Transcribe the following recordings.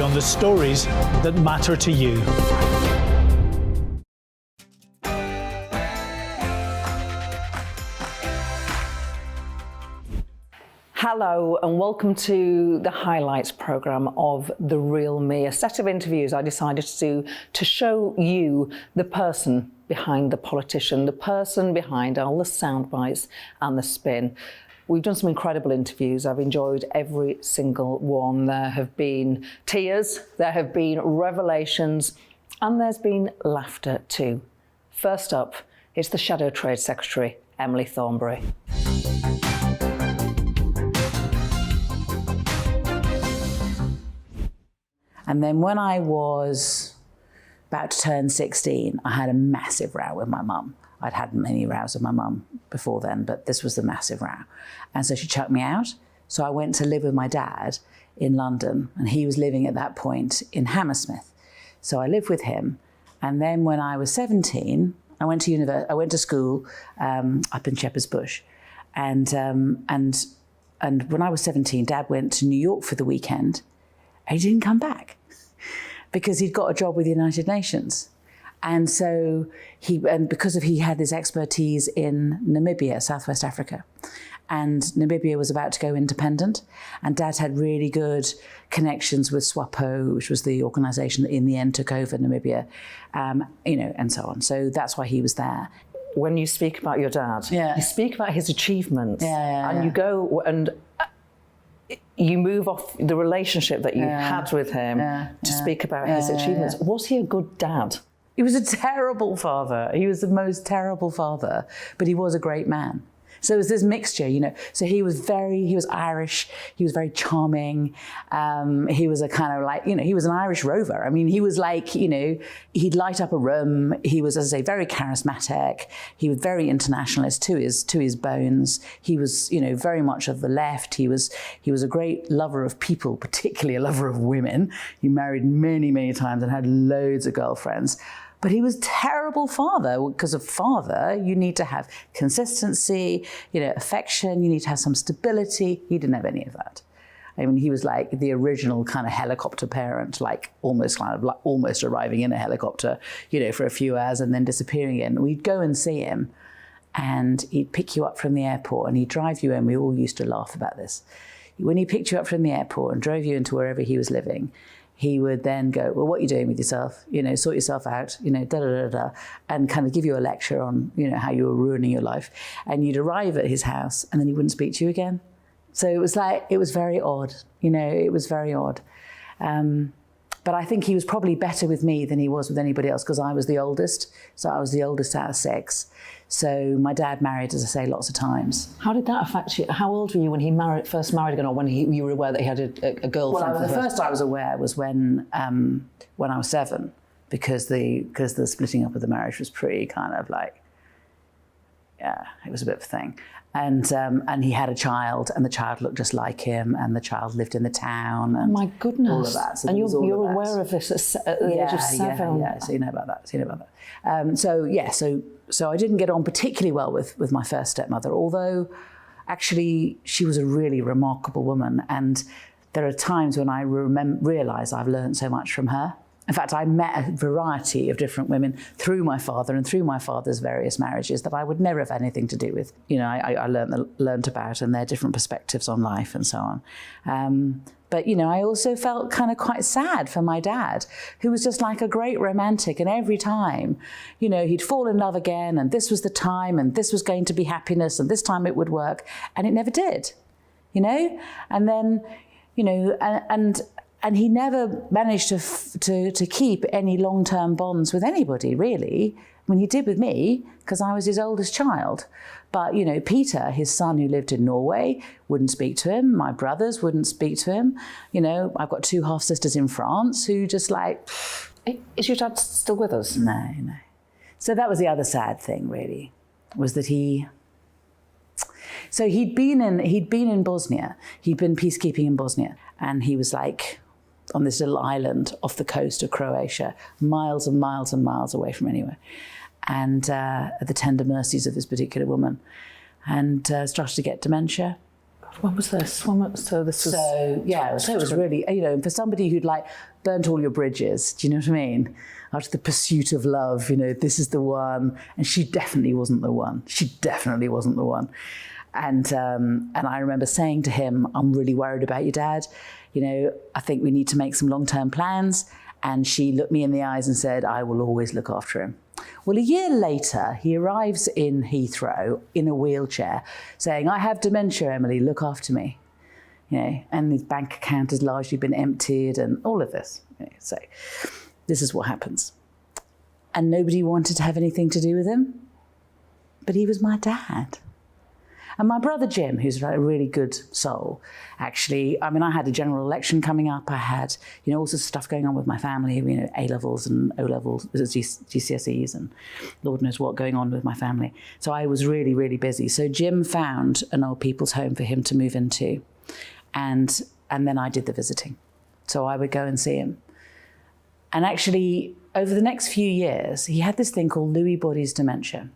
On the stories that matter to you. Hello and welcome to the highlights programme of The Real Me, a set of interviews I decided to do to show you the person behind the politician, the person behind all the sound bites and the spin. We've done some incredible interviews. I've enjoyed every single one. There have been tears, there have been revelations, and there's been laughter too. First up, it's the Shadow Trade Secretary, Emily Thornberry. And then when I was about to turn 16, I had a massive row with my mum. I'd had many rows with my mum before then, but this was the massive row. And so she chucked me out. So I went to live with my dad in London, and he was living at that point in Hammersmith. So I lived with him. And then when I was 17, I went to school up in Shepherd's Bush. And when I was 17, Dad went to New York for the weekend, and he didn't come back because he'd got a job with the United Nations. And so because he had his expertise in Namibia, Southwest Africa, and Namibia was about to go independent, and Dad had really good connections with SWAPO, which was the organisation that in the end took over Namibia, and so on. So that's why he was there. When you speak about your dad, you speak about his achievements, and you go and you move off the relationship that you had with him to speak about his achievements. Was he a good dad? He was a terrible father. He was the most terrible father, but he was a great man. So it was this mixture, So he was Irish. He was very charming. He was a kind of like, he was an Irish rover. I mean, he was like, he'd light up a room. He was, as I say, very charismatic. He was very internationalist to his bones. He was, very much of the left. He was a great lover of people, particularly a lover of women. He married many, many times and had loads of girlfriends. But he was a terrible father, because of father, you need to have consistency, affection, you need to have some stability. He didn't have any of that. I mean, he was like the original kind of helicopter parent, like almost arriving in a helicopter, for a few hours and then disappearing again. We'd go and see him and he'd pick you up from the airport and he'd drive you in. We all used to laugh about this. When he picked you up from the airport and drove you into wherever he was living, he would then go, well, what are you doing with yourself? Sort yourself out, and kind of give you a lecture on, how you were ruining your life. And you'd arrive at his house and then he wouldn't speak to you again. So it was very odd, it was very odd. But I think he was probably better with me than he was with anybody else because I was the oldest. So I was the oldest out of 6. So my dad married, as I say, lots of times. How did that affect you? How old were you when he first married again, or when you were aware that he had a girlfriend? Well, the first I was aware was when I was 7, because the splitting up of the marriage was pretty kind of like, it was a bit of a thing. And he had a child, and the child looked just like him, and the child lived in the town. And my goodness! All of that. So and you're aware of this at the age of 7. Yeah. So you know about that. So I didn't get on particularly well with my first stepmother, although actually she was a really remarkable woman, and there are times when I realise I've learned so much from her. In fact, I met a variety of different women through my father and through my father's various marriages that I would never have anything to do with. I learned about, and their different perspectives on life and so on. But I also felt kind of quite sad for my dad, who was just like a great romantic. And every time, he'd fall in love again, and this was the time, and this was going to be happiness, and this time it would work. And it never did, And then, and he never managed to keep any long-term bonds with anybody, really. I mean, he did with me, because I was his oldest child. But, Peter, his son who lived in Norway, wouldn't speak to him. My brothers wouldn't speak to him. I've got 2 half-sisters in France who just like... Is your dad still with us? No. So that was the other sad thing, really, was that So he'd been in Bosnia. He'd been peacekeeping in Bosnia. And he was like on this little island off the coast of Croatia, miles and miles and miles away from anywhere. And at the tender mercies of this particular woman, and started to get dementia. When was this? So this was... So it was really, you know, for somebody who'd like burnt all your bridges, do you know what I mean? After the pursuit of love, you know, this is the one. And she definitely wasn't the one. She definitely wasn't the one. And I remember saying to him, I'm really worried about your dad. You know, I think we need to make some long-term plans. And she looked me in the eyes and said, I will always look after him. Well, a year later, he arrives in Heathrow in a wheelchair saying, I have dementia, Emily, look after me. You know, and his bank account has largely been emptied and all of this. You know, so this is what happens. And nobody wanted to have anything to do with him. But he was my dad. And my brother Jim, who's a really good soul, actually, I mean, I had a general election coming up. I had, you know, all sorts of stuff going on with my family, you know, A-levels and O-levels, GCSEs and Lord knows what going on with my family. So I was really, really busy. So Jim found an old people's home for him to move into. And then I did the visiting. So I would go and see him. And actually, over the next few years, he had this thing called Lewy bodies dementia,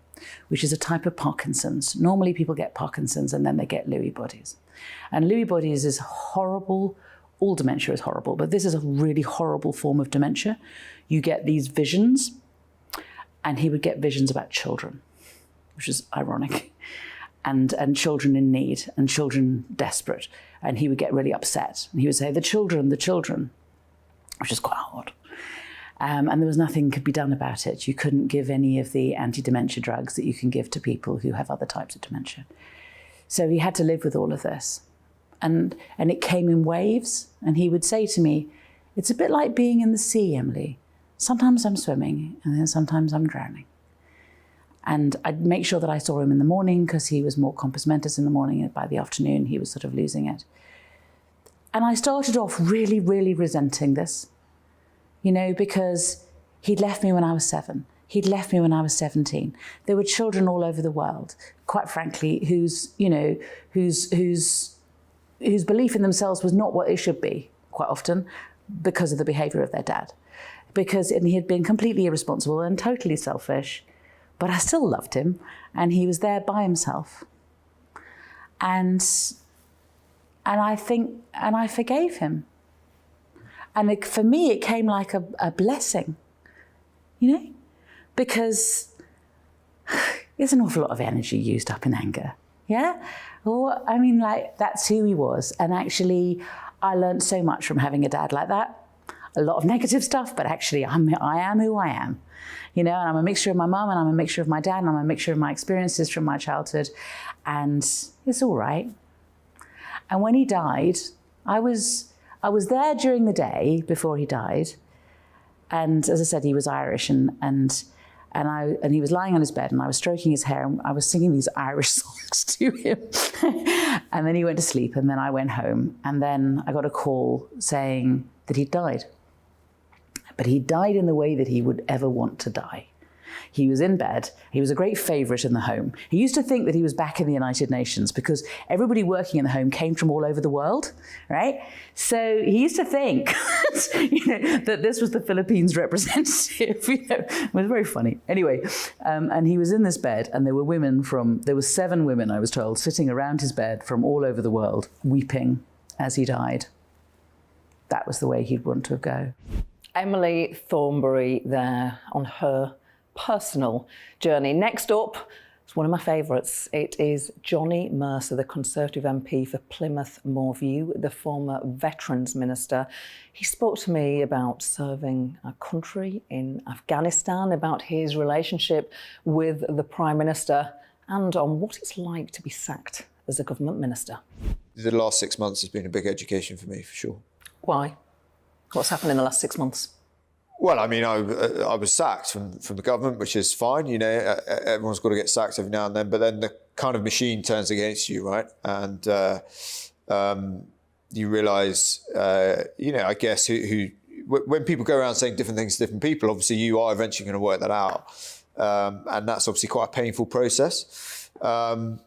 which is a type of Parkinson's. Normally people get Parkinson's and then they get Lewy bodies. And Lewy bodies is horrible. All dementia is horrible, but this is a really horrible form of dementia. You get these visions, and he would get visions about children, which is ironic, and children in need and children desperate. And he would get really upset. And he would say, the children, which is quite hard. And there was nothing could be done about it. You couldn't give any of the anti-dementia drugs that you can give to people who have other types of dementia. So he had to live with all of this. And it came in waves. And he would say to me, it's a bit like being in the sea, Emily. Sometimes I'm swimming and then sometimes I'm drowning. And I'd make sure that I saw him in the morning because he was more compos mentis in the morning, and by the afternoon he was sort of losing it. And I started off really, really resenting this. You know, because he'd left me when I was 7. He'd left me when I was 17. There were children all over the world, quite frankly, whose belief in themselves was not what it should be, quite often, because of the behaviour of their dad. And he had been completely irresponsible and totally selfish, but I still loved him, and he was there by himself. And I forgave him. And for me, it came like a blessing, you know, because there's an awful lot of energy used up in anger, yeah? Or, I mean, like, that's who he was. And actually, I learned so much from having a dad like that. A lot of negative stuff, but actually, I am who I am, you know, and I'm a mixture of my mum, and I'm a mixture of my dad, and I'm a mixture of my experiences from my childhood, and it's all right. And when he died, I was there during the day before he died, and as I said, he was Irish, and he was lying on his bed, and I was stroking his hair, and I was singing these Irish songs to him. And then he went to sleep, and then I went home, and then I got a call saying that he'd died. But he died in the way that he would ever want to die. He was in bed. He was a great favourite in the home. He used to think that he was back in the United Nations because everybody working in the home came from all over the world, right? So he used to think that this was the Philippines representative. It was very funny. Anyway, and he was in this bed, and there were 7 women, I was told, sitting around his bed from all over the world, weeping as he died. That was the way he'd want to go. Emily Thornberry there on her personal journey. Next up, it's one of my favourites. It is Johnny Mercer, the Conservative MP for Plymouth Moorview, the former Veterans Minister. He spoke to me about serving our country in Afghanistan, about his relationship with the Prime Minister, and on what it's like to be sacked as a government minister. The last 6 months has been a big education for me, for sure. Why? What's happened in the last 6 months? Well, I mean, I was sacked from the government, which is fine. You know, everyone's got to get sacked every now and then. But then the kind of machine turns against you, right? And you realise, I guess, when people go around saying different things to different people, obviously you are eventually going to work that out. And that's obviously quite a painful process. And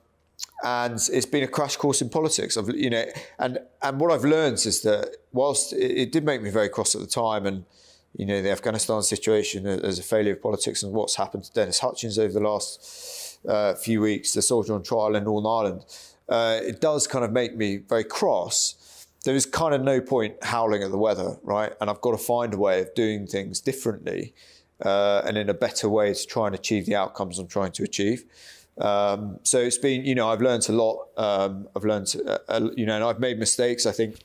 it's been a crash course in politics. And what I've learned is that whilst it did make me very cross at the time, and the Afghanistan situation as a failure of politics, and what's happened to Dennis Hutchins over the last few weeks, the soldier on trial in Northern Ireland, it does kind of make me very cross. There is kind of no point howling at the weather, right? And I've got to find a way of doing things differently and in a better way to try and achieve the outcomes I'm trying to achieve. So it's been, I've learned a lot. I've learned, and I've made mistakes. I think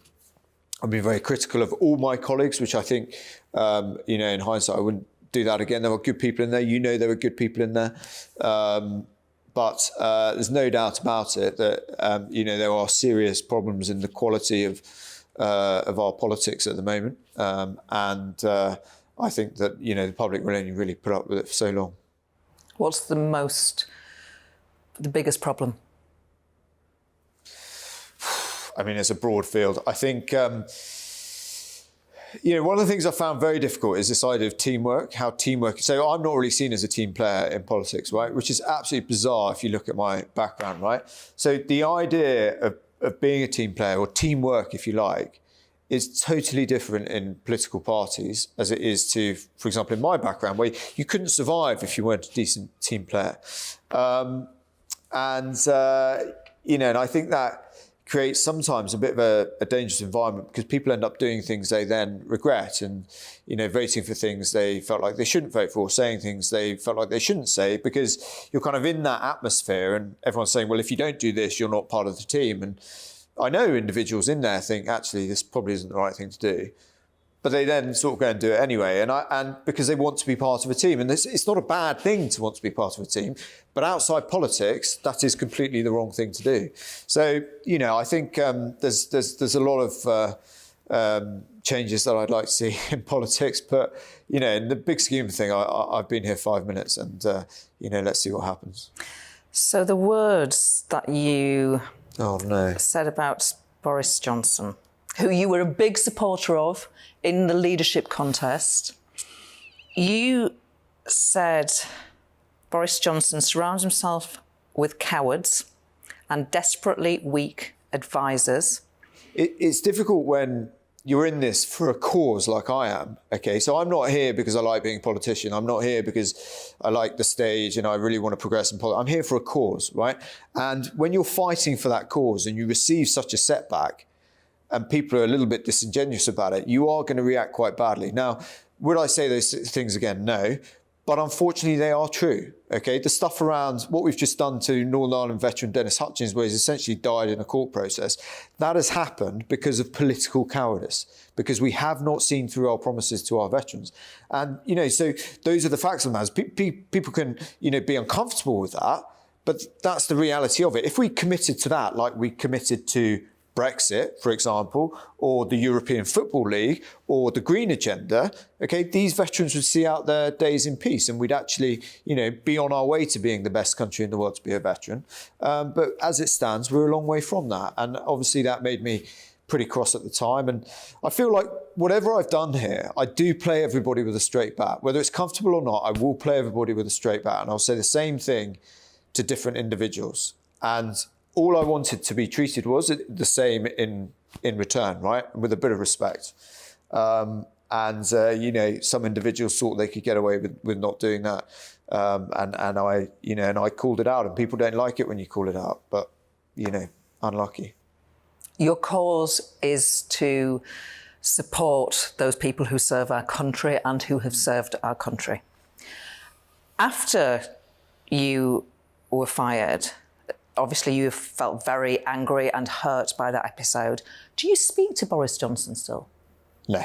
I've been very critical of all my colleagues, which I think, in hindsight, I wouldn't do that again. There were good people in there. There were good people in there. But there's no doubt about it that, there are serious problems in the quality of our politics at the moment. And I think that, the public will only really put up with it for so long. What's the biggest problem? I mean, it's a broad field. I think, one of the things I found very difficult is this idea of teamwork, how teamwork. So I'm not really seen as a team player in politics, right? Which is absolutely bizarre if you look at my background, right? So the idea of being a team player, or teamwork, if you like, is totally different in political parties as it is to, for example, in my background, where you couldn't survive if you weren't a decent team player. And I think that creates sometimes a bit of a dangerous environment, because people end up doing things they then regret, and voting for things they felt like they shouldn't vote for, saying things they felt like they shouldn't say, because you're kind of in that atmosphere and everyone's saying, well, if you don't do this, you're not part of the team. And I know individuals in there think, actually, this probably isn't the right thing to do, but they then sort of go and do it anyway, and because they want to be part of a team. And it's not a bad thing to want to be part of a team, but outside politics, that is completely the wrong thing to do. So, I think there's a lot of changes that I'd like to see in politics, but, in the big scheme of thing, I've been here 5 minutes, and, let's see what happens. So the words that you said about Boris Johnson, who you were a big supporter of in the leadership contest, you said Boris Johnson surrounds himself with cowards and desperately weak advisors. It's difficult when you're in this for a cause like I am, okay? So I'm not here because I like being a politician. I'm not here because I like the stage and I really want to progress in politics. I'm here for a cause, right? And when you're fighting for that cause and you receive such a setback, and people are a little bit disingenuous about it, you are going to react quite badly. Now, would I say those things again? No. But unfortunately, they are true, okay? The stuff around what we've just done to Northern Ireland veteran Dennis Hutchins, where he's essentially died in a court process, that has happened because of political cowardice, because we have not seen through our promises to our veterans. And, so those are the facts of the matter. People can, be uncomfortable with that, but that's the reality of it. If we committed to that, like we committed to Brexit, for example, or the European Football League, or the Green Agenda, okay, these veterans would see out their days in peace, and we'd actually, be on our way to being the best country in the world to be a veteran. But as it stands, we're a long way from that. And obviously that made me pretty cross at the time. And I feel like whatever I've done here, I do play everybody with a straight bat. Whether it's comfortable or not, I will play everybody with a straight bat. And I'll say the same thing to different individuals. And all I wanted to be treated was the same in return, right? With a bit of respect. Some individuals thought they could get away with not doing that. And I called it out, and people don't like it when you call it out, but, unlucky. Your cause is to support those people who serve our country and who have served our country. After you were fired, obviously you felt very angry and hurt by that episode. Do you speak to Boris Johnson still? No,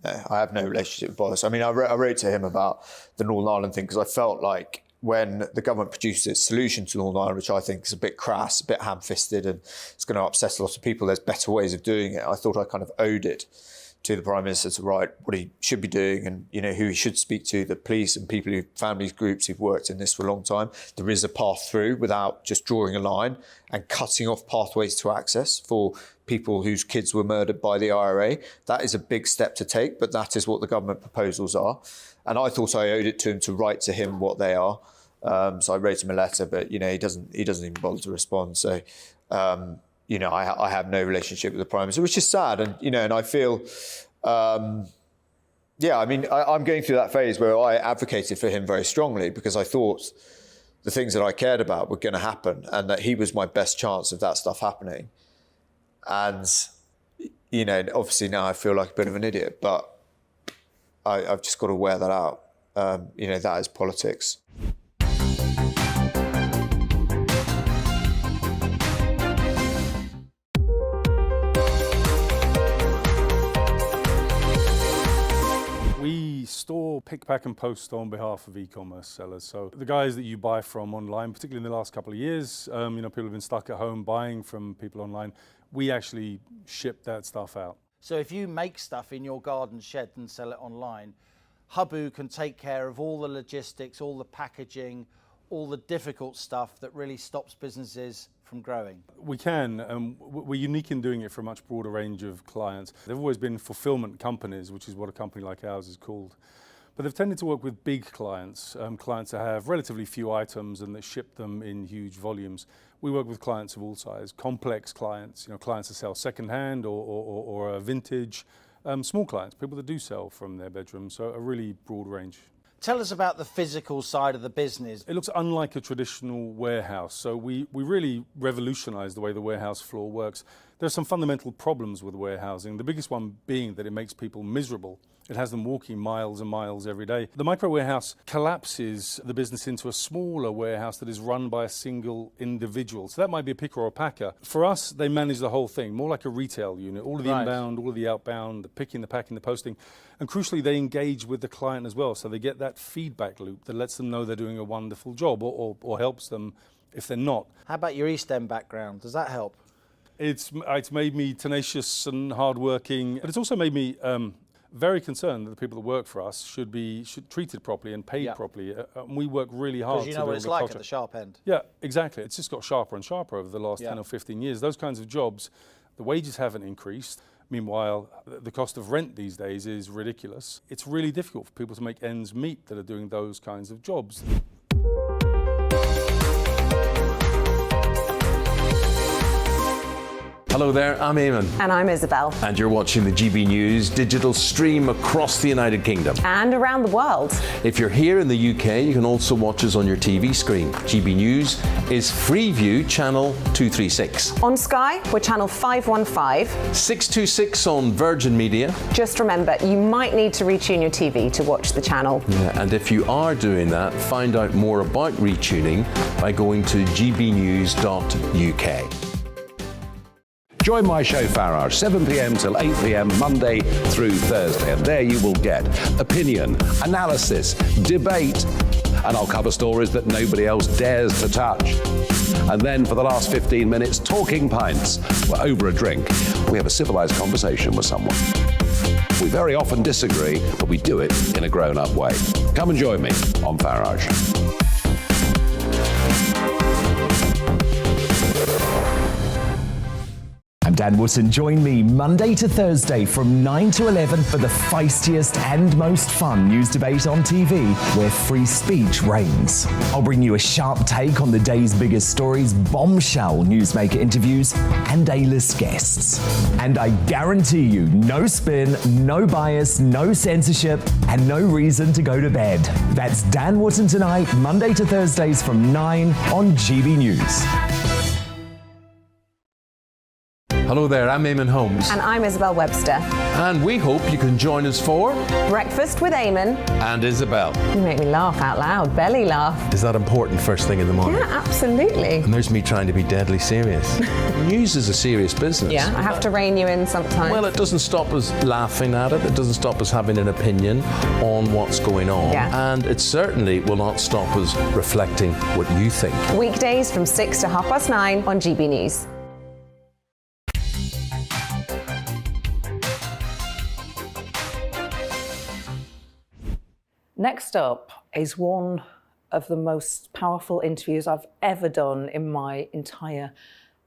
I have no relationship with Boris. I mean, I wrote to him about the Northern Ireland thing because I felt like when the government produced its solution to Northern Ireland, which I think is a bit crass, a bit ham-fisted, and it's going to upset a lot of people, there's better ways of doing it. I thought I kind of owed it to the Prime Minister to write what he should be doing and, who he should speak to, the police and people families, groups who've worked in this for a long time. There is a path through without just drawing a line and cutting off pathways to access for people whose kids were murdered by the IRA. That is a big step to take, but that is what the government proposals are. And I thought I owed it to him to write to him what they are. So I wrote him a letter, but, he doesn't even bother to respond. So, I have no relationship with the Prime Minister, which is sad. And, and I feel, I'm going through that phase where I advocated for him very strongly because I thought the things that I cared about were going to happen, and that he was my best chance of that stuff happening. And, you know, obviously now I feel like a bit of an idiot, but I've just got to wear that out. You know, that is politics. We store, pick, pack and post on behalf of e-commerce sellers. So the guys that you buy from online, particularly in the last couple of years, you know, people have been stuck at home buying from people online. We actually ship that stuff out. So if you make stuff in your garden shed and sell it online, Hubu can take care of all the logistics, all the packaging, all the difficult stuff that really stops businesses from growing. We can. We're unique in doing it for a much broader range of clients. They've always been fulfillment companies, which is what a company like ours is called. But they've tended to work with big clients, clients that have relatively few items and that ship them in huge volumes. We work with clients of all sizes, complex clients, you know, clients that sell secondhand or vintage, small clients, people that do sell from their bedroom, so a really broad range. Tell us about the physical side of the business. It looks unlike a traditional warehouse, so we really revolutionised the way the warehouse floor works. There are some fundamental problems with warehousing, the biggest one being that it makes people miserable. It has them walking miles and miles every day. The micro warehouse collapses the business into a smaller warehouse that is run by a single individual. So that might be a picker or a packer. For us, they manage the whole thing, more like a retail unit, all of the inbound, all of the outbound, the picking, the packing, the posting. And crucially, they engage with the client as well. So they get that feedback loop that lets them know they're doing a wonderful job or helps them if they're not. How about your East End background? Does that help? It's made me tenacious and hardworking, but it's also made me very concerned that the people that work for us should be treated properly and paid properly. We work really hard. Because you know what it's like at the sharp end. Yeah, exactly. It's just got sharper and sharper over the last 10 or 15 years. Those kinds of jobs, the wages haven't increased. Meanwhile, the cost of rent these days is ridiculous. It's really difficult for people to make ends meet that are doing those kinds of jobs. Hello there, I'm Eamon. And I'm Isabel. And you're watching the GB News digital stream across the United Kingdom. And around the world. If you're here in the UK, you can also watch us on your TV screen. GB News is Freeview channel 236. On Sky, we're channel 515. 626 on Virgin Media. Just remember, you might need to retune your TV to watch the channel. Yeah, and if you are doing that, find out more about retuning by going to gbnews.uk. Join my show Farage, 7 p.m. till 8 p.m. Monday through Thursday, and there you will get opinion, analysis, debate, and I'll cover stories that nobody else dares to touch. And then for the last 15 minutes, talking pints. We're over a drink. We have a civilized conversation with someone. We very often disagree, but we do it in a grown-up way. Come and join me on Farage. I'm Dan Wootton. Join me Monday to Thursday from 9 to 11 for the feistiest and most fun news debate on TV, where free speech reigns. I'll bring you a sharp take on the day's biggest stories, bombshell newsmaker interviews, and A-list guests. And I guarantee you, no spin, no bias, no censorship, and no reason to go to bed. That's Dan Wootton Tonight, Monday to Thursdays from 9 on GB News. Hello there, I'm Eamon Holmes. And I'm Isabel Webster. And we hope you can join us for Breakfast with Eamon. And Isabel. You make me laugh out loud, belly laugh. Is that important first thing in the morning? Yeah, absolutely. And there's me trying to be deadly serious. News is a serious business. Yeah, I have to rein you in sometimes. Well, it doesn't stop us laughing at it. It doesn't stop us having an opinion on what's going on. Yeah. And it certainly will not stop us reflecting what you think. Weekdays from 6 to 9:30 on GB News. Next up is one of the most powerful interviews I've ever done in my entire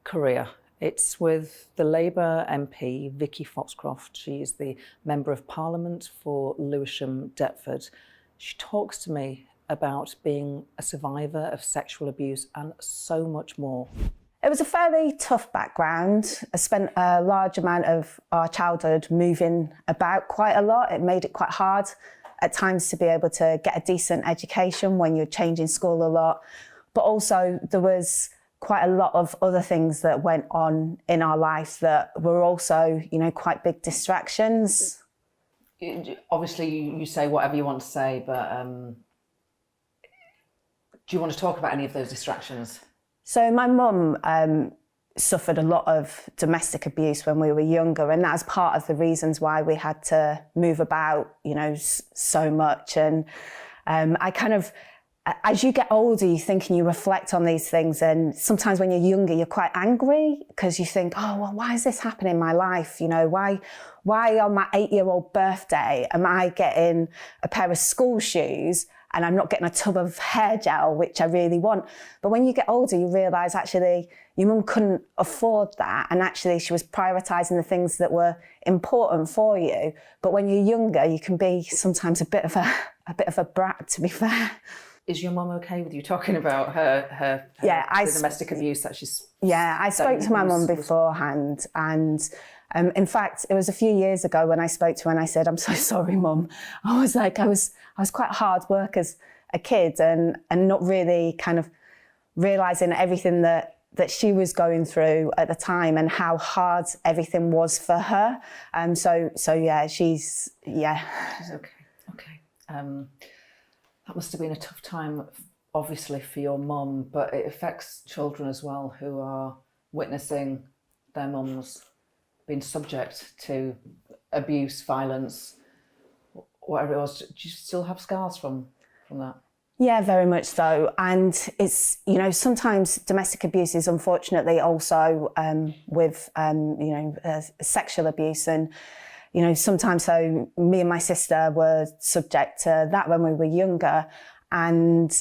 career. It's with the Labour MP, Vicky Foxcroft. She is the Member of Parliament for Lewisham Deptford. She talks to me about being a survivor of sexual abuse and so much more. It was a fairly tough background. I spent a large amount of our childhood moving about quite a lot. It made it quite hard at times to be able to get a decent education when you're changing school a lot, but also there was quite a lot of other things that went on in our life that were also, you know, quite big distractions. Obviously, you say whatever you want to say, but do you want to talk about any of those distractions? So my mum suffered a lot of domestic abuse when we were younger, and that's part of the reasons why we had to move about, you know, so much. And I kind of, as you get older, you think and you reflect on these things, and sometimes when you're younger, you're quite angry because you think, oh, well, why is this happening in my life? You know, why on my 8-year-old birthday am I getting a pair of school shoes and I'm not getting a tub of hair gel, which I really want? But when you get older, you realise actually your mum couldn't afford that, and actually she was prioritising the things that were important for you. But when you're younger, you can be sometimes a bit of a brat, to be fair. Is your mum okay with you talking about her the domestic abuse that she's... Yeah, I spoke to my mum beforehand, and in fact, it was a few years ago when I spoke to her and I said, I'm so sorry, Mum. I was quite hard work as a kid and not really kind of realising everything that she was going through at the time and how hard everything was for her. So yeah, she's okay. Okay. That must have been a tough time, obviously, for your mum, but it affects children as well who are witnessing their mums being subject to abuse, violence, whatever it was. Do you still have scars from that? Yeah, very much so. And it's, you know, sometimes domestic abuse is unfortunately also with, sexual abuse. And, you know, sometimes so me and my sister were subject to that when we were younger. And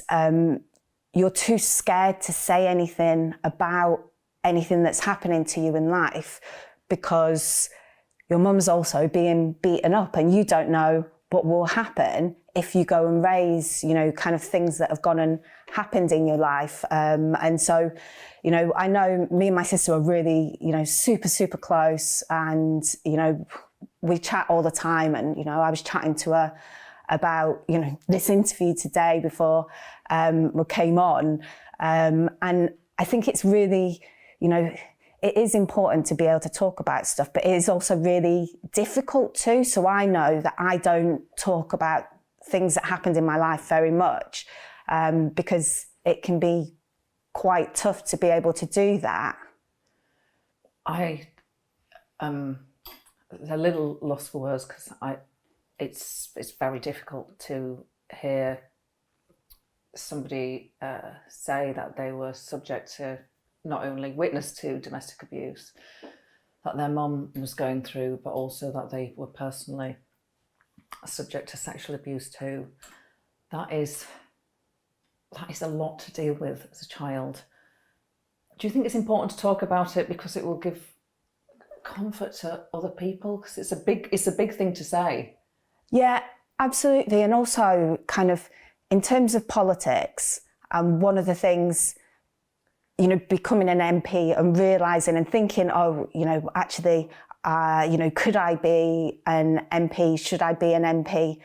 you're too scared to say anything about anything that's happening to you in life because your mum's also being beaten up and you don't know what will happen if you go and raise, you know, kind of things that have gone and happened in your life. And so, you know, I know me and my sister are really, you know, super, super close, and, you know, we chat all the time. And, you know, I was chatting to her about, you know, this interview today before we came on. And I think it's really, you know, it is important to be able to talk about stuff, but it is also really difficult too. So I know that I don't talk about things that happened in my life very much because it can be quite tough to be able to do that. I am a little lost for words because it's very difficult to hear somebody say that they were subject to, not only witness to domestic abuse that their mum was going through, but also that they were personally subject to sexual abuse too. That is a lot to deal with as a child. Do you think it's important to talk about it because it will give comfort to other people? Because it's a big thing to say. Yeah, absolutely. And also kind of in terms of politics, one of the things, you know, becoming an MP and realising and thinking, oh, you know, actually, you know, could I be an MP? Should I be an MP?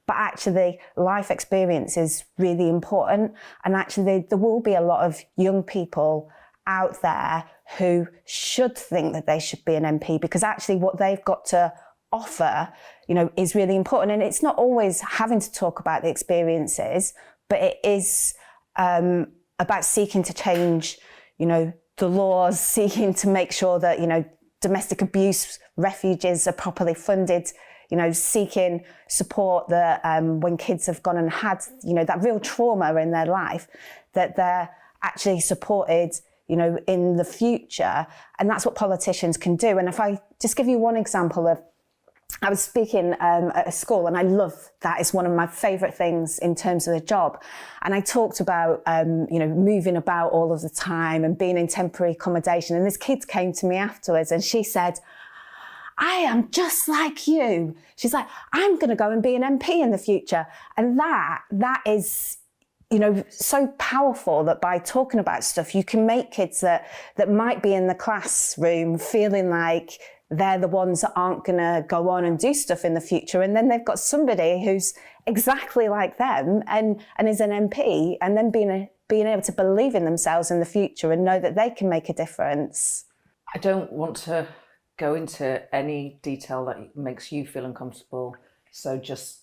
But actually, life experience is really important. And actually, there will be a lot of young people out there who should think that they should be an MP, because actually what they've got to offer, you know, is really important. And it's not always having to talk about the experiences, but it is about seeking to change, you know, the laws, seeking to make sure that, you know, domestic abuse refuges are properly funded, you know, seeking support that when kids have gone and had, you know, that real trauma in their life, that they're actually supported, you know, in the future. And that's what politicians can do. And if I just give you one example of, I was speaking at a school, and I love that. It's one of my favourite things in terms of the job. And I talked about, you know, moving about all of the time and being in temporary accommodation. And this kid came to me afterwards and she said, I am just like you. She's like, I'm going to go and be an MP in the future. And that is, you know, so powerful that by talking about stuff, you can make kids that might be in the classroom feeling like they're the ones that aren't going to go on and do stuff in the future. And then they've got somebody who's exactly like them and is an MP, and then being being able to believe in themselves in the future and know that they can make a difference. I don't want to go into any detail that makes you feel uncomfortable, so just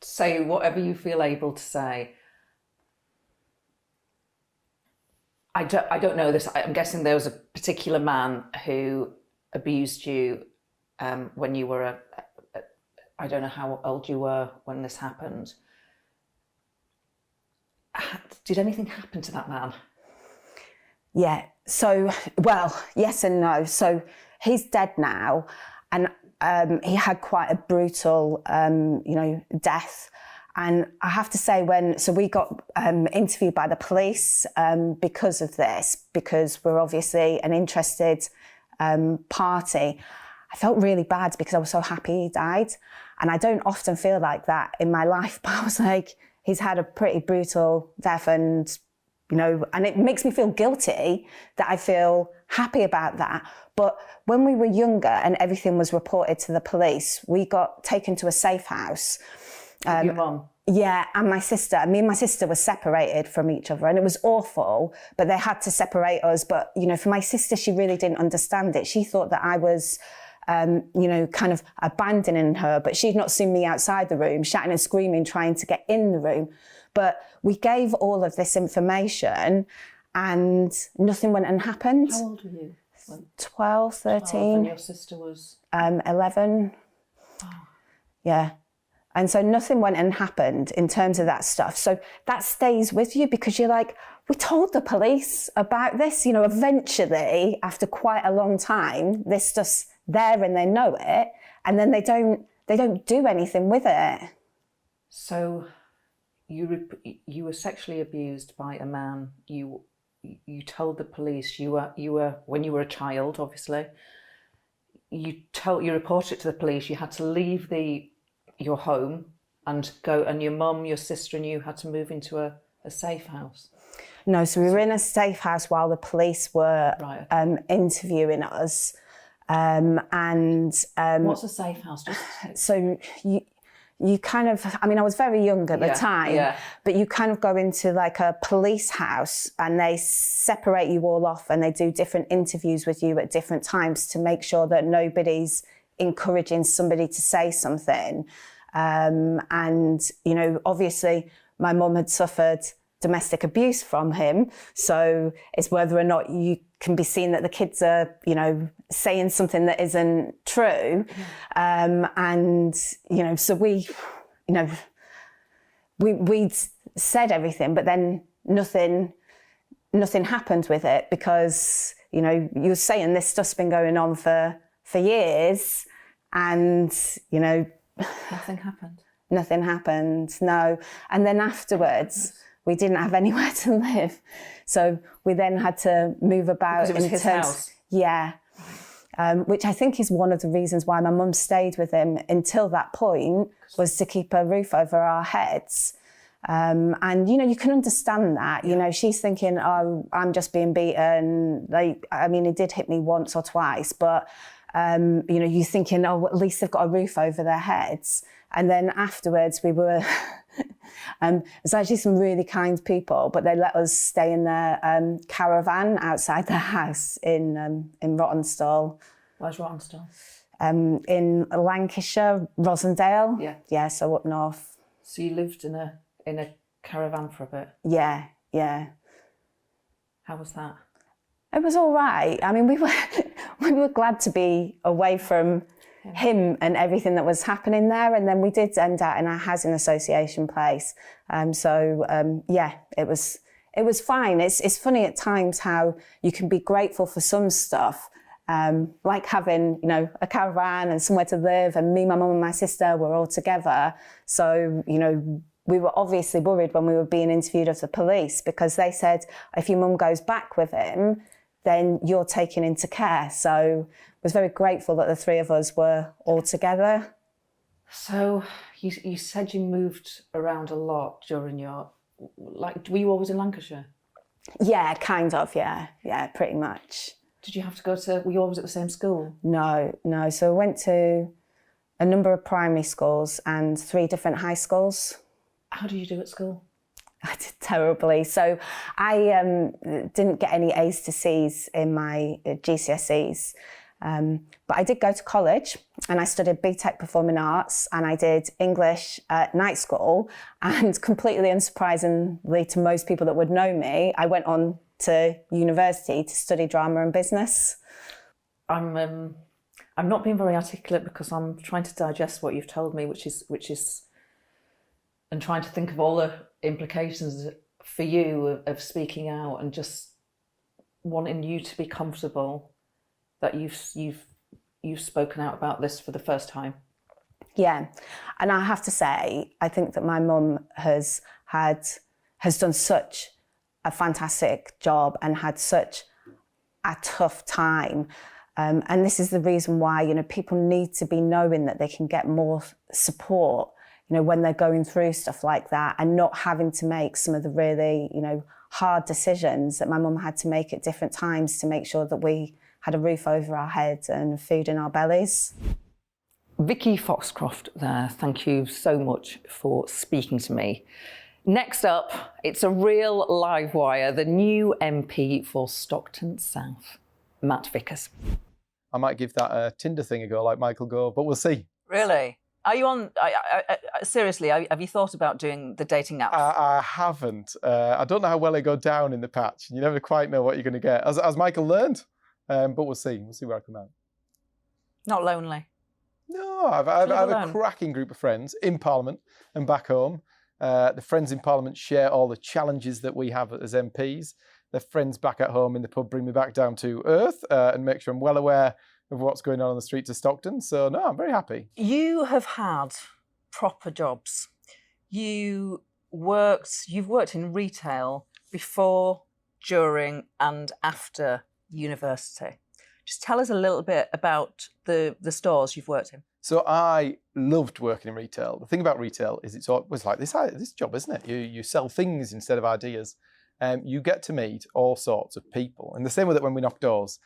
say whatever you feel able to say. I don't know this. I'm guessing there was a particular man who abused you when you were I don't know how old you were when this happened. Did anything happen to that man? Yeah, so, well, yes and no. So he's dead now, and he had quite a brutal, death. And I have to say, we got interviewed by the police because of this, because we're obviously an interested party. I felt really bad because I was so happy he died. And I don't often feel like that in my life, but I was like, he's had a pretty brutal death, and and it makes me feel guilty that I feel happy about that. But when we were younger and everything was reported to the police, we got taken to a safe house. Your mum? Yeah, and my sister. Me and my sister were separated from each other, and it was awful, but they had to separate us. But, for my sister, she really didn't understand it. She thought that I was, kind of abandoning her, but she'd not seen me outside the room, shouting and screaming, trying to get in the room. But we gave all of this information and nothing went and happened. How old were you? 12, 13. 12, and your sister was? 11. Oh. Yeah. And so nothing went and happened in terms of that stuff. So that stays with you because you're like, we told the police about this, eventually, after quite a long time, this stuff's there and they know it, and then they don't do anything with it. So you were sexually abused by a man. You told the police you were when you were a child, obviously. You reported it to the police. You had to leave your home and go, and your mum, your sister and you had to move into a safe house. No, so we were in a safe house while the police were interviewing us. What's a safe house? So you kind of, I was very young at the time, but you kind of go into like a police house and they separate you all off and they do different interviews with you at different times to make sure that nobody's encouraging somebody to say something. Obviously my mum had suffered domestic abuse from him, so it's whether or not you can be seen that the kids are, saying something that isn't true. So we'd said everything, but then nothing happened with it because, you're saying this stuff's been going on for years and, Nothing happened? Nothing happened, no. And then afterwards, we didn't have anywhere to live. So we then had to move about. Because it was his house? Yeah. Which I think is one of the reasons why my mum stayed with him until that point, was to keep a roof over our heads. You can understand that. She's thinking, oh, I'm just being beaten. He did hit me once or twice, but, you're thinking, oh, at least they've got a roof over their heads. And then afterwards we were, it's actually some really kind people, but they let us stay in their caravan outside their house in Rawtenstall. Where's Rawtenstall? In Lancashire, Rosendale. Yeah. Yeah, so up north. So you lived in a caravan for a bit? Yeah, yeah. How was that? It was all right. We were glad to be away from him and everything that was happening there, and then we did end out in a housing association place. It was fine. It's funny at times how you can be grateful for some stuff, like having a caravan and somewhere to live, and me, my mum and my sister were all together. So we were obviously worried when we were being interviewed of the police, because they said if your mum goes back with him, then you're taken into care. So I was very grateful that the three of us were all together. So you said you moved around a lot during your, were you always in Lancashire? Yeah, kind of, yeah, pretty much. Did you have to were you always at the same school? No. So I went to a number of primary schools and 3 different high schools. How did you do at school? I did terribly. So I didn't get any A's to C's in my GCSEs. But I did go to college and I studied BTEC Performing Arts and I did English at night school, and completely unsurprisingly to most people that would know me, I went on to university to study drama and business. I'm not being very articulate because I'm trying to digest what you've told me, which is, and trying to think of all the implications for you of speaking out and just wanting you to be comfortable that you've spoken out about this for the first time. Yeah, and I have to say, I think that my mum has done such a fantastic job and had such a tough time. And this is the reason why, you know, people need to be knowing that they can get more support, you know, when they're going through stuff like that, and not having to make some of the really, you know, hard decisions that my mum had to make at different times to make sure that we had a roof over our heads and food in our bellies. Vicky Foxcroft there, thank you so much for speaking to me. Next up, it's a real live wire, the new MP for Stockton South, Matt Vickers. I might give that a Tinder thing a go like Michael Gove, but we'll see. Really? Are you on, seriously, have you thought about doing the dating apps? I haven't. I don't know how well they go down in the patch. You never quite know what you're going to get, as Michael learned. But we'll see. We'll see where I come out. Not lonely? No, I've a cracking group of friends in Parliament and back home. The friends in Parliament share all the challenges that we have as MPs. The friends back at home in the pub bring me back down to earth and make sure I'm well aware of what's going on the streets of Stockton. So, no, I'm very happy. You have had proper jobs. You've worked in retail before, during and after university. Just tell us a little bit about the stores you've worked in. So I loved working in retail. The thing about retail is it's always like this job, isn't it? You sell things instead of ideas. You get to meet all sorts of people. And the same with it when we knock doors.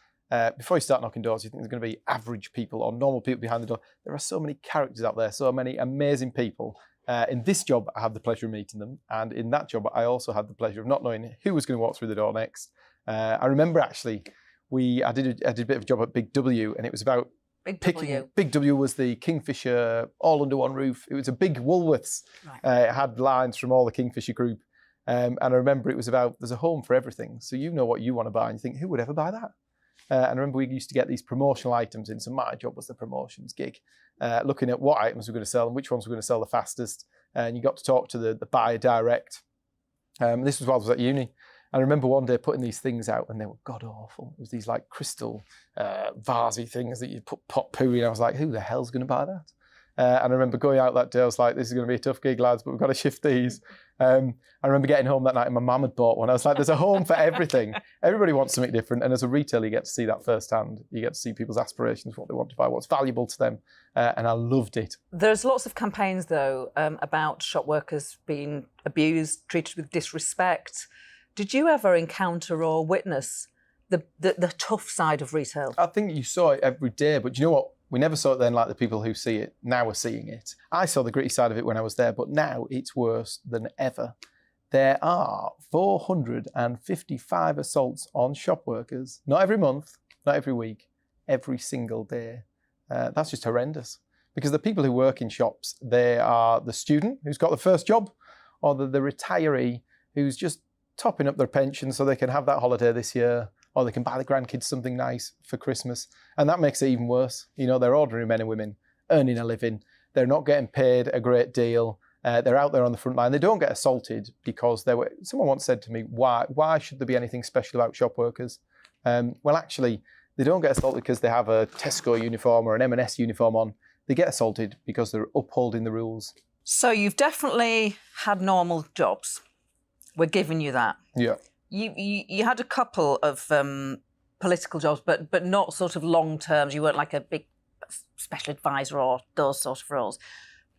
Before you start knocking doors, you think there's going to be average people or normal people behind the door. There are so many characters out there, so many amazing people. In this job, I have the pleasure of meeting them. And in that job, I also had the pleasure of not knowing who was going to walk through the door next. I remember actually, I did a bit of a job at Big W, and it was about picking. Big W was the Kingfisher all under one roof. It was a big Woolworths. Right. It had lines from all the Kingfisher group. And I remember it was about, there's a home for everything. So you know what you want to buy and you think, who would ever buy that? And I remember we used to get these promotional items in. So my job was the promotions gig, looking at what items we're going to sell and which ones we're going to sell the fastest. And you got to talk to the buyer direct. This was while I was at uni. I remember one day putting these things out and they were god awful. It was these like crystal vasey things that you put pot poo in. I was like, who the hell's going to buy that? And I remember going out that day, I was like, this is going to be a tough gig, lads, but we've got to shift these. I remember getting home that night and my mum had bought one. I was like, there's a home for everything. Everybody wants something different. And as a retailer, you get to see that firsthand. You get to see people's aspirations, what they want to buy, what's valuable to them. And I loved it. There's lots of campaigns, though, about shop workers being abused, treated with disrespect. Did you ever encounter or witness the tough side of retail? I think you saw it every day, but you know what? We never saw it then like the people who see it now are seeing it. I saw the gritty side of it when I was there, but now it's worse than ever. There are 455 assaults on shop workers, not every month, not every week, every single day. That's just horrendous. Because the people who work in shops, they are the student who's got the first job, or the retiree who's just topping up their pension so they can have that holiday this year, or they can buy the grandkids something nice for Christmas. And that makes it even worse. You know, they're ordinary men and women earning a living. They're not getting paid a great deal. They're out there on the front line. They don't get assaulted because someone once said to me, why should there be anything special about shop workers? Well, actually, they don't get assaulted because they have a Tesco uniform or an M&S uniform on. They get assaulted because they're upholding the rules. So you've definitely had normal jobs. We're giving you that. Yeah. You had a couple of political jobs, but not sort of long terms. You weren't like a big special advisor or those sort of roles.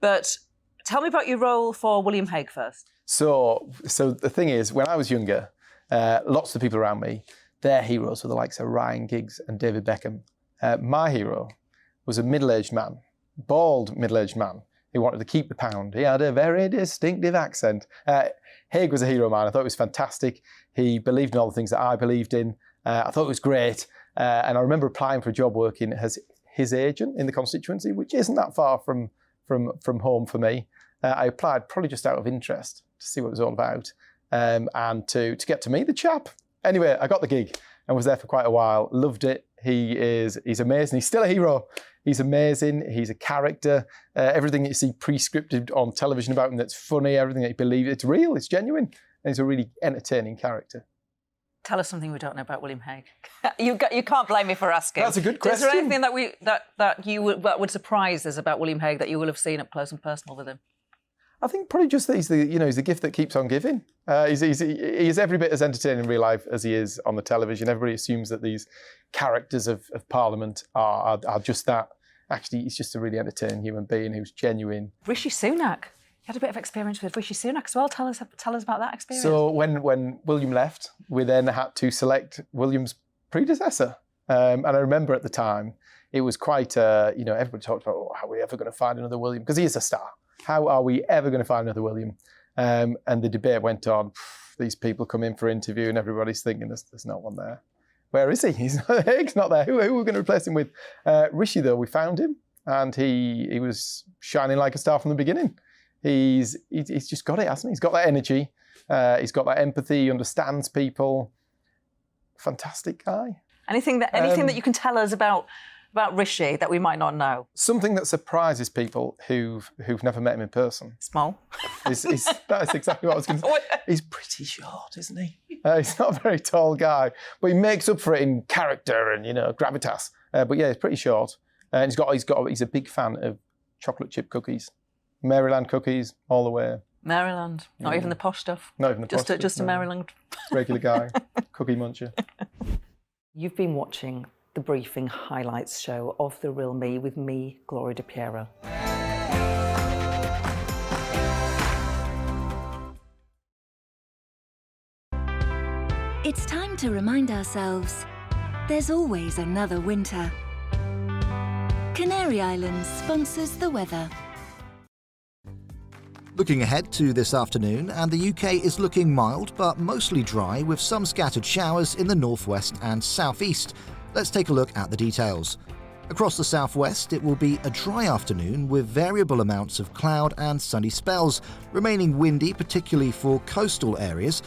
But tell me about your role for William Hague first. So the thing is, when I was younger, lots of the people around me, their heroes were the likes of Ryan Giggs and David Beckham. My hero was a middle-aged man, bald middle-aged man, He wanted to keep the pound. He had a very distinctive accent. Haig was a hero of mine. I thought it was fantastic. He believed in all the things that I believed in. I thought it was great. And I remember applying for a job working as his agent in the constituency, which isn't that far from home for me. I applied probably just out of interest to see what it was all about, and to get to meet the chap. Anyway, I got the gig and was there for quite a while. Loved it. He's amazing. He's still a hero. He's amazing. He's a character. Everything that you see pre-scripted on television about him that's funny, everything that you believe, it's real, it's genuine. And he's a really entertaining character. Tell us something we don't know about William Hague. You can't blame me for asking. That's a good question. Is there anything that would surprise us about William Hague that you will have seen up close and personal with him? I think probably just that he's the gift that keeps on giving. He's every bit as entertaining in real life as he is on the television. Everybody assumes that these characters of Parliament are just that. Actually, he's just a really entertaining human being who's genuine. Rishi Sunak. You had a bit of experience with Rishi Sunak as well. Tell us about that experience. So when William left, we then had to select William's predecessor. And I remember at the time, it was quite, everybody talked about, how are we ever going to find another William? Because he is a star. How are we ever going to find another William? And the debate went on. These people come in for interview and everybody's thinking there's not one there. Where is he? He's not there. Who are we going to replace him with? Rishi, though, we found him and he was shining like a star from the beginning. He's just got it, hasn't he? He's got that energy. He's got that empathy. He understands people. Fantastic guy. Anything that you can tell us about Rishi that we might not know? Something that surprises people who've never met him in person. Small. That's exactly what I was going to say. He's pretty short, isn't he? He's not a very tall guy, but he makes up for it in character and gravitas. But yeah, he's pretty short, and he's a big fan of chocolate chip cookies, Maryland cookies, all the way. Maryland, not even the posh stuff. Not even the posh stuff. Just a Maryland. Regular guy, cookie muncher. You've been watching the briefing highlights show of The Real Me with me, Gloria De Piero. It's time to remind ourselves there's always another winter. Canary Islands sponsors the weather. Looking ahead to this afternoon, and the UK is looking mild but mostly dry with some scattered showers in the northwest and southeast. Let's take a look at the details. Across the southwest, it will be a dry afternoon with variable amounts of cloud and sunny spells, remaining windy particularly for coastal areas,